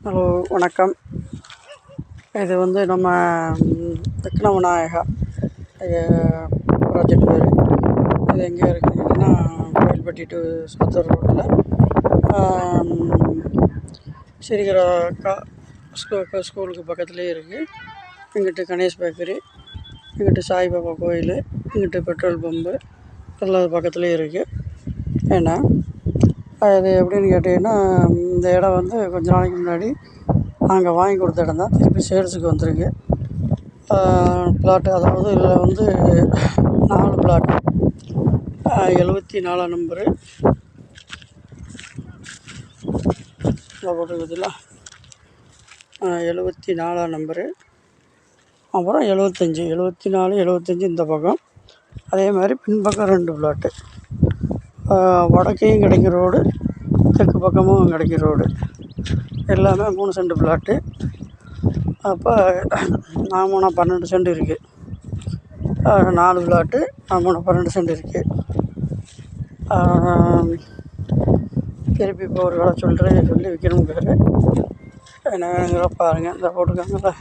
Hello வணக்கம். இது வந்து நம்ம விக்ன விநாயகா ப்ராஜெக்ட் பேர். இது எங்கே இருக்குதுன்னா கோயில்பட்டி டு சாத்தூர் ரோட்டில் ஸ்ரீகரா ஸ்கூலுக்கு பக்கத்துலேயே இருக்குது. இங்கிட்டு கணேஷ் பேக்கரி, இங்கிட்டு சாய்பாபா கோயில், இங்கிட்டு பெட்ரோல் பம்பு எல்லாம் பக்கத்துலேயே இருக்குது. ஏன்னா அது எப்படின்னு கேட்டிங்கன்னா, இந்த இடம் வந்து கொஞ்ச நாளைக்கு முன்னாடி நாங்கள் வாங்கி கொடுத்த இடம் தான். திருப்பி சேல்ஸுக்கு வந்திருக்கு பிளாட்டு. அதாவது இதில் வந்து 4 பிளாட், 74 நம்பரு போட்டுருக்குதுல்ல, 74 நம்பரு, அப்புறம் 75, 74, 75 இந்த பக்கம். அதே மாதிரி பின்பக்கம் 2 பிளாட்டு, வடக்கையும் கிடைக்கும் ரோடு, தெற்கு பக்கமும் கிடைக்கும் ரோடு, எல்லாமே 3 சென்ட் பிளாட்டு. அப்போ 12 சென்ட் இருக்குது. 4 பிளாட்டு 12 சென்ட் இருக்குது. திருப்பி இப்போ ஒரு வேலை சொல்கிறேன் சொல்லி விற்கணுங்கிறாரு. என்ன வேணுங்கிற பாருங்கள். இந்த போட்டுருக்காங்கல்ல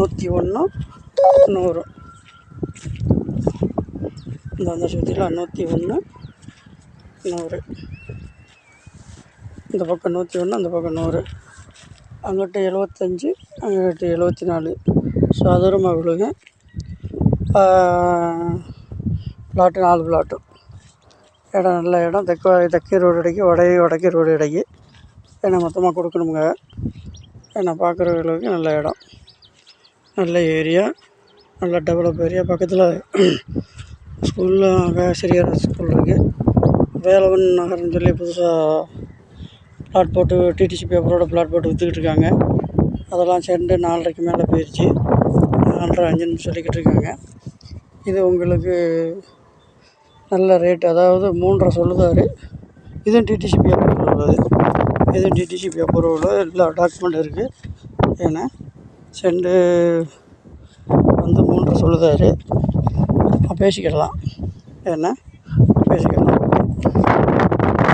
101 100, இந்த சுற்றிலாம் 101 100, இந்த பக்கம் 101, அந்த பக்கம் 100, அங்கிட்ட 75, அங்கிட்ட 74. சதுரமாக விழுங்க. பிளாட்டு 4 பிளாட்டும். இடம் நல்ல இடம். தெற்கு ரோடு இடைக்கு, வடக்கு ரோடு இடைக்கு. ஏன்னா மொத்தமாக கொடுக்கணுங்க. ஏன்னா பார்க்குறவங்களுக்கு நல்ல இடம், நல்ல ஏரியா, நல்ல டெவலப் ஏரியா. பக்கத்தில் ஸ்கூலில் ஆசிரியர் ஸ்கூல் இருக்குது. வேலவன் நகர்னு சொல்லி புதுசாக பிளாட் போட்டு டிடிசி பேப்பரோட பிளாட் போட்டு விற்றுக்கிட்டு இருக்காங்க. அதெல்லாம் செண்டு 4.5 மேலே போயிடுச்சு. 4.5 5ன்னு சொல்லிக்கிட்டு இருக்காங்க. இது உங்களுக்கு நல்ல ரேட்டு. அதாவது 3.5 சொல்லுதாரு. இதுவும் டிடிசி பேப்பர் உள்ளது. இதுவும் டிடிசி பேப்பர் உள்ள எல்லா டாக்குமெண்ட் இருக்குது. ஏன்னா செண்டு வந்து 3.5 சொல்லுதாரு. பேசிக்கிடலாம். ஏன்னா பேசிக்கலாம்.